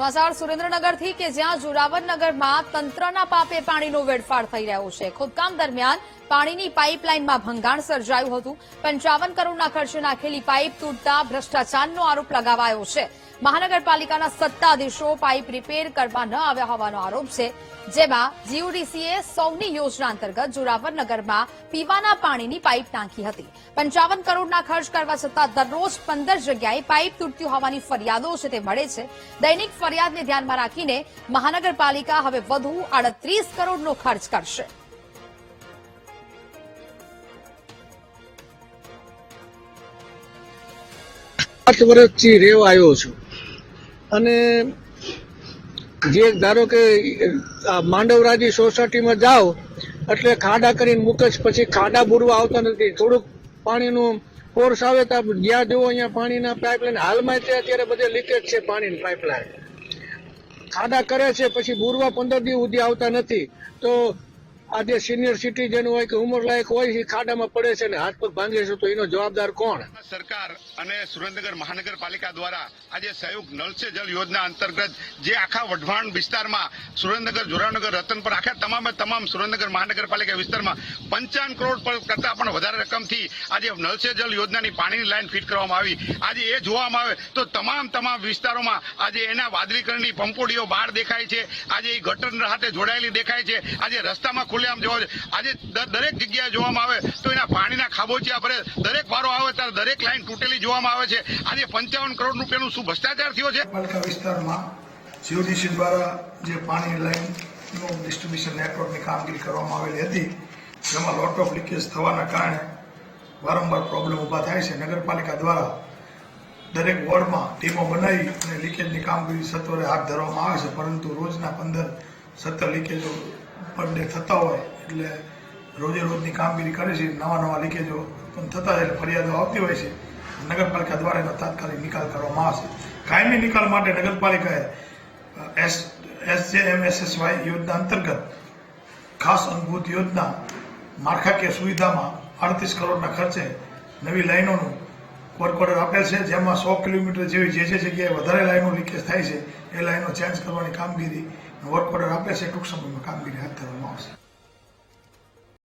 સમાચાર સુરેન્દ્રનગરથી કે જ્યાં જોરાવરનગરમાં તંત્રના પાપે પાણીનો વેડફાટ થઈ રહ્યો છે। ખોદકામ દરમિયાન પાણીની પાઇપલાઇનમાં ભંગાણ સર્જાયું હતું। 55 કરોડના ખર્ચે નાખેલી પાઇપ તૂટતા ભ્રષ્ટાચારનો આરોપ લગાવાયો છે। મહાનગરપાલિકાના સત્તાધીશો પાઇપ રિપેર કરવા ન આવ્યા હોવાનો આરોપ છે, જેમાં જીયુડીસીએ સૌની યોજના અંતર્ગત જોરાવરનગરમાં પીવાના પાણીની પાઇપ નાખી હતી। 55 કરોડના ખર્ચ કરવા છતાં દરરોજ 15 જગ્યાએ પાઇપ તૂટતી હોવાની ફરિયાદો છે તે મળે છે। દૈનિક ફરિયાદને ધ્યાનમાં રાખીને મહાનગરપાલિકા હવે વધુ 38 કરોડનો ખર્ચ કરશે। વર્ષથી રેવા આવ્યો છું અને જે ધારો કે માંડવરાજી સોસાયટીમાં જાઓ એટલે ખાડા કરીને મૂકે છે, પછી ખાડા બુરવા આવતા નથી। થોડુંક પાણીનું ફોર્સ આવે તો જ્યાં જુઓ અહીંયા પાણીના પાઇપલાઇન હાલમાં અત્યારે બધે લીકેજ છે। પાણીની પાઇપલાઇન ખાડા કરે છે, પછી બુરવા 15 દિવસ સુધી આવતા નથી। તો આ જે સિનિયર સિટીઝન હોય કે ઉંમરલાયક હોય એ ખાડામાં પડે છે ને હાથ પગ ભાંગે છે, તો એનો જવાબદાર કોણ? સરકાર અને સુરેન્દ્રનગર મહાનગરપાલિકા દ્વારા આજે સંયુક્ત નળ સે જલ યોજના અંતર્ગત જે આખા વઢવાણ વિસ્તારમાં સુરેન્દ્રનગર, જોરાવરનગર, રતનપર આખા તમામ સુરેન્દ્રનગર મહાનગરપાલિકા વિસ્તારમાં 55 કરોડ કરતા પણ વધારે રકમથી આજે નળ સે જલ યોજનાની પાણીની લાઈન ફિટ કરવામાં આવી। આજે એ જોવામાં આવે તો તમામ વિસ્તારોમાં આજે એના વાદળીકરણની પંપોડીઓ બહાર દેખાય છે। આજે એ ગટર સાથે જોડાયેલી દેખાય છે। આજે રસ્તામાં ખુલ્લેઆમ જોવા આજે દરેક જગ્યાએ જોવામાં આવે તો એના પાણીના ખાબોચિયા ભરે, દરેક વારો આવે ત્યારે દરેક લાઈન તૂટેલી જોવામાં આવે છે। આજે 55 કરોડ રૂપિયાનું શું ભ્રષ્ટાચાર થયો છે? પાલિકા વિસ્તારમાં જીઓડીસી દ્વારા જે પાણી લાઈનનું ડિસ્ટ્રીબ્યુશન નેટવર્કની કામગીરી કરવામાં આવેલી હતી, જેમાં લોટ ઓફ લીકેજ થવાના કારણે વારંવાર પ્રોબ્લેમ ઊભા થાય છે। નગરપાલિકા દ્વારા દરેક વોર્ડમાં ટીમો બનાવી અને લીકેજની કામગીરી સત્વરે હાથ ધરવામાં આવે છે, પરંતુ રોજના 15-17 લીકેજો પર ડે થતા હોય એટલે રોજની કામગીરી કરે છે। નવા લીકેજો પણ થતા એટલે ફરિયાદો આવતી હોય છે। નગરપાલિકા દ્વારા એનો તાત્કાલિક નિકાલ કરવામાં આવશે। કાયમી નિકાલ માટે નગરપાલિકાએ SJMSSY યોજના અંતર્ગત ખાસ અનુભૂત યોજના માળખાકીય સુવિધામાં 38 કરોડના ખર્ચે નવી લાઈનોનું વર્ક ઓર્ડર આપેલ છે, જેમાં 100 કિલોમીટર જેવી જે જગ્યાએ વધારે લાઈનો લીકેજ થાય છે એ લાઈનો ચેન્જ કરવાની કામગીરી વર્ક ઓર્ડર આપે છે। ટૂંક સમયમાં કામગીરી હાથ ધરવામાં આવશે।